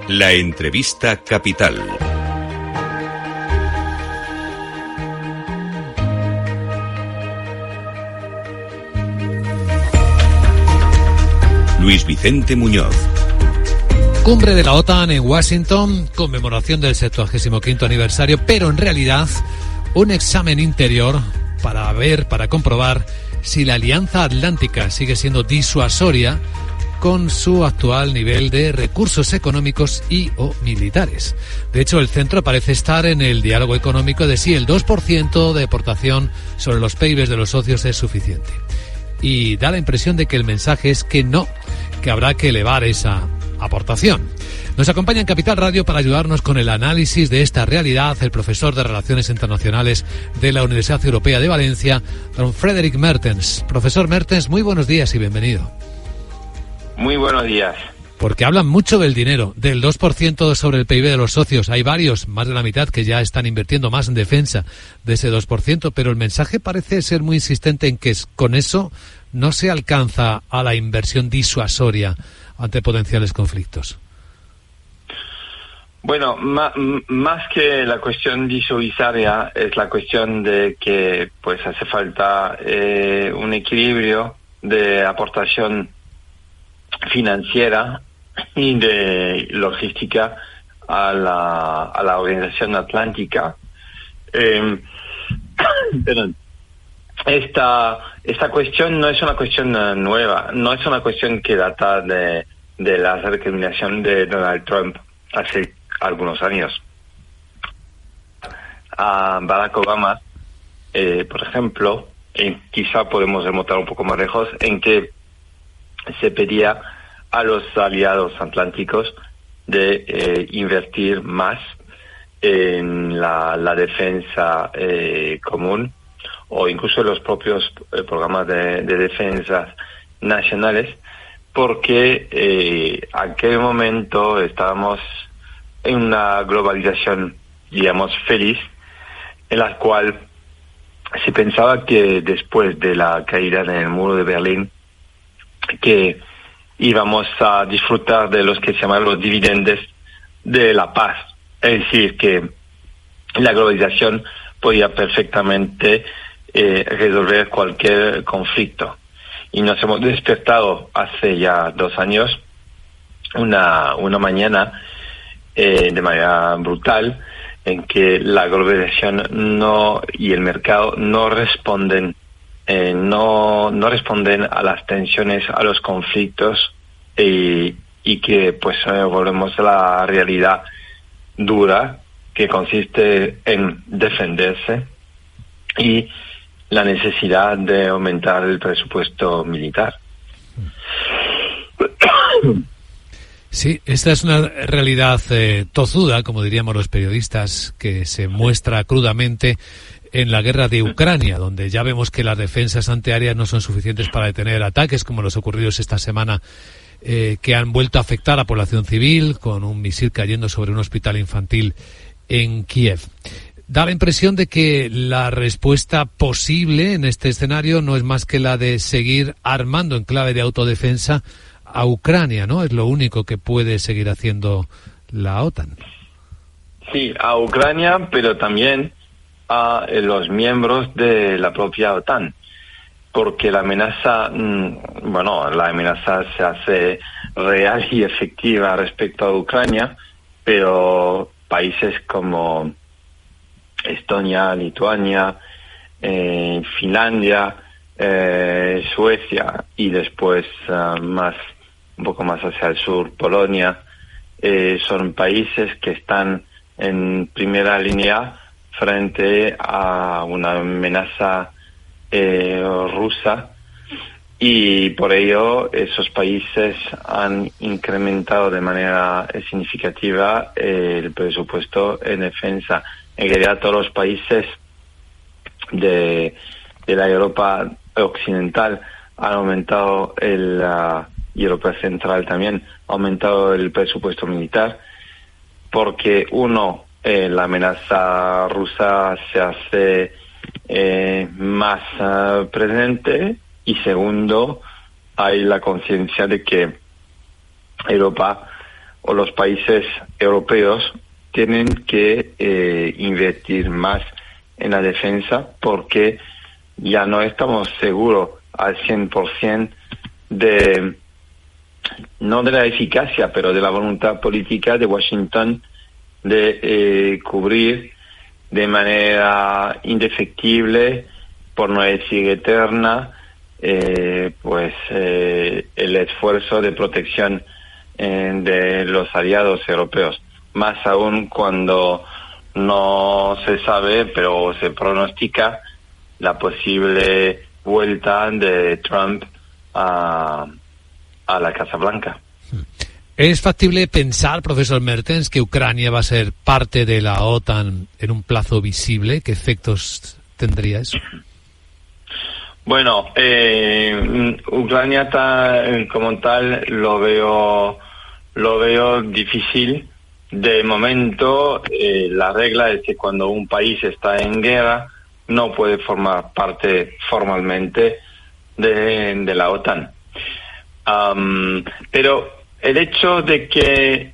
La entrevista capital. Luis Vicente Muñoz. Cumbre de la OTAN en Washington, conmemoración del 75º aniversario, pero en realidad un examen interior para comprobar si la Alianza Atlántica sigue siendo disuasoria con su actual nivel de recursos económicos y o militares. De hecho, el centro parece estar en el diálogo económico de si el 2% de aportación sobre los PIBs de los socios es suficiente. Y da la impresión de que el mensaje es que no, que habrá que elevar esa aportación. Nos acompaña en Capital Radio para ayudarnos con el análisis de esta realidad el profesor de Relaciones Internacionales de la Universidad Europea de Valencia, don Frederik Mertens. Profesor Mertens, muy buenos días y bienvenido. Muy buenos días. Porque hablan mucho del dinero, del 2% sobre el PIB de los socios. Hay varios, más de la mitad, que ya están invirtiendo más en defensa de ese 2%, pero el mensaje parece ser muy insistente en que con eso no se alcanza a la inversión disuasoria ante potenciales conflictos. Bueno, más que la cuestión disuasoria es la cuestión de que pues hace falta un equilibrio de aportación financiera y de logística a la Organización Atlántica. Perdón. Esta cuestión no es una cuestión nueva, no es una cuestión que data de la recriminación de Donald Trump hace algunos años. A Barack Obama, por ejemplo, quizá podemos remontar un poco más lejos, en que se pedía a los aliados atlánticos de invertir más en la defensa común, o incluso los propios programas de defensa nacionales, porque en aquel momento estábamos en una globalización, digamos, feliz, en la cual se pensaba que después de la caída del muro de Berlín, que íbamos a disfrutar de los que se llaman los dividendos de la paz. Es decir, que la globalización podía perfectamente resolver cualquier conflicto. Y nos hemos despertado hace ya 2 años, una mañana, de manera brutal, en que la globalización y el mercado no responden a las tensiones, a los conflictos, y que pues volvemos a la realidad dura, que consiste en defenderse y la necesidad de aumentar el presupuesto militar. Sí, esta es una realidad tozuda, como diríamos los periodistas, que se muestra crudamente en la guerra de Ucrania, donde ya vemos que las defensas antiaéreas no son suficientes para detener ataques como los ocurridos esta semana, que han vuelto a afectar a población civil, con un misil cayendo sobre un hospital infantil en Kiev. Da la impresión de que la respuesta posible en este escenario no es más que la de seguir armando en clave de autodefensa a Ucrania, ¿no? Es lo único que puede seguir haciendo la OTAN. Sí, a Ucrania, pero también a los miembros de la propia OTAN, porque la amenaza se hace real y efectiva respecto a Ucrania, pero países como Estonia, Lituania, Finlandia, Suecia y después un poco más hacia el sur, Polonia, son países que están en primera línea frente a una amenaza rusa, y por ello esos países han incrementado de manera significativa el presupuesto en defensa. En realidad todos los países de la Europa occidental han aumentado y Europa central también ha aumentado el presupuesto militar, porque la amenaza rusa se hace más presente, y segundo, hay la conciencia de que Europa o los países europeos tienen que invertir más en la defensa, porque ya no estamos seguros al 100% no de la eficacia, pero de la voluntad política de Washington de cubrir de manera indefectible, por no decir eterna, el esfuerzo de protección de los aliados europeos, más aún cuando no se sabe, pero se pronostica la posible vuelta de Trump a la Casa Blanca. ¿Es factible pensar, profesor Mertens, que Ucrania va a ser parte de la OTAN en un plazo visible? ¿Qué efectos tendría eso? Bueno, Ucrania como tal lo veo difícil. De momento, la regla es que cuando un país está en guerra no puede formar parte formalmente de la OTAN. Pero el hecho de que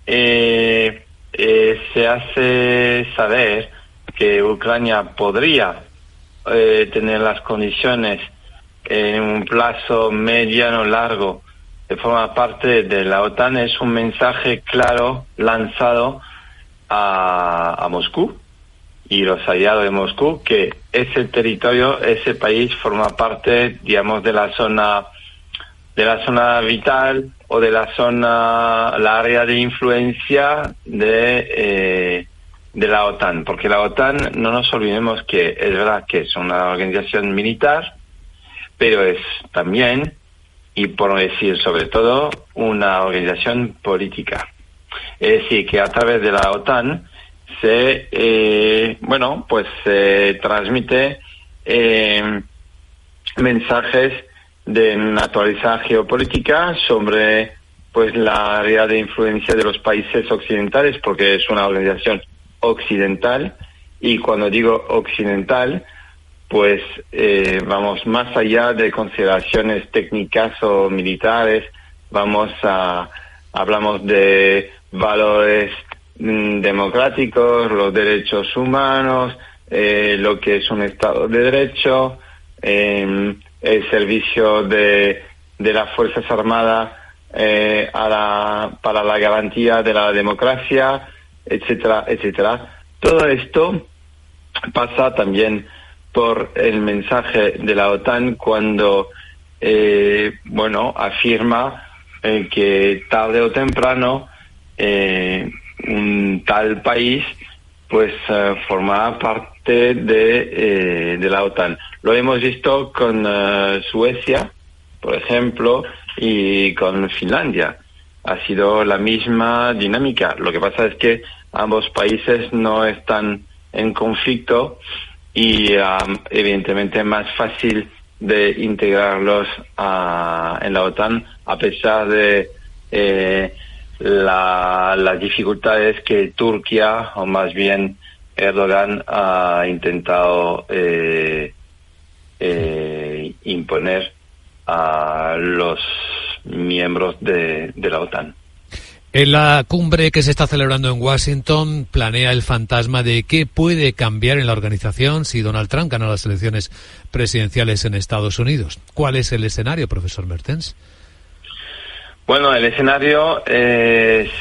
se hace saber que Ucrania podría tener las condiciones en un plazo mediano largo de formar parte de la OTAN es un mensaje claro lanzado a Moscú y los aliados de Moscú, que ese territorio, ese país forma parte, digamos, de la zona vital o de la área de influencia de la OTAN, porque la OTAN, no nos olvidemos que es verdad que es una organización militar, pero es también, y por no decir sobre todo, una organización política. Es decir, que a través de la OTAN se transmite mensajes de naturaleza geopolítica sobre la área de influencia de los países occidentales, porque es una organización occidental, y cuando digo occidental, vamos más allá de consideraciones técnicas o militares, hablamos de valores democráticos, los derechos humanos, lo que es un Estado de Derecho, el servicio de las Fuerzas Armadas para la garantía de la democracia, etcétera, etcétera. Todo esto pasa también por el mensaje de la OTAN cuando afirma que tarde o temprano un tal país formará parte de la OTAN. Lo hemos visto con Suecia, por ejemplo, y con Finlandia. Ha sido la misma dinámica. Lo que pasa es que ambos países no están en conflicto y evidentemente es más fácil de integrarlos en la OTAN, a pesar de las dificultades que Turquía, o más bien Erdogan, ha intentado imponer a los miembros de la OTAN. En la cumbre que se está celebrando en Washington planea el fantasma de qué puede cambiar en la organización si Donald Trump gana las elecciones presidenciales en Estados Unidos. ¿Cuál es el escenario, profesor Mertens? Bueno, el escenario es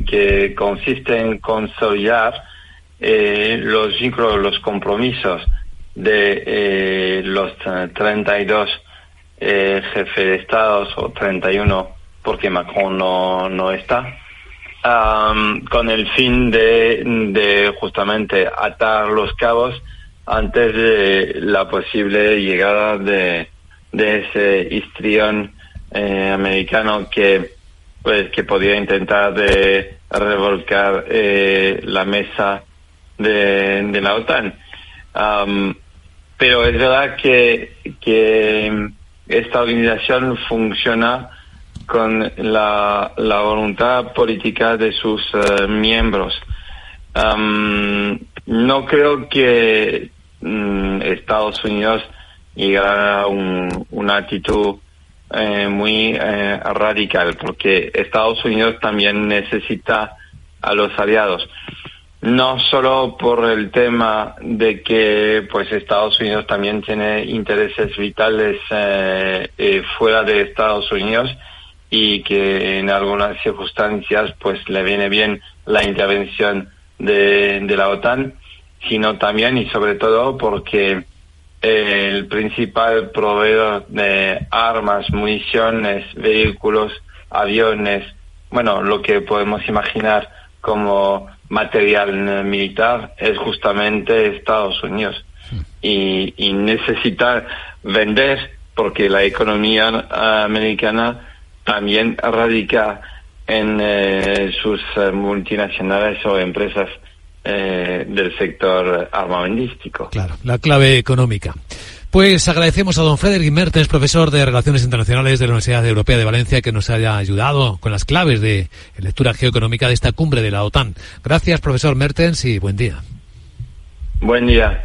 que consiste en consolidar los vínculos, los compromisos de los 32 jefes de Estados, o 31, porque Macron no está, con el fin de justamente atar los cabos antes de la posible llegada de ese histrión americano que podría intentar de revolcar la mesa de la OTAN. Pero es verdad que esta organización funciona con la voluntad política de sus miembros. No creo que Estados Unidos llegará a una actitud muy radical, porque Estados Unidos también necesita a los aliados. No solo por el tema de que pues Estados Unidos también tiene intereses vitales fuera de Estados Unidos y que en algunas circunstancias pues le viene bien la intervención de la OTAN, sino también y sobre todo porque el principal proveedor de armas, municiones, vehículos, aviones, bueno, lo que podemos imaginar como material militar es justamente Estados Unidos. Y necesita vender, porque la economía americana también radica en sus multinacionales o empresas del sector armamentístico. Claro, la clave económica. Pues agradecemos a don Frederic Mertens, profesor de Relaciones Internacionales de la Universidad Europea de Valencia, que nos haya ayudado con las claves de lectura geoeconómica de esta cumbre de la OTAN. Gracias, profesor Mertens, y buen día. Buen día.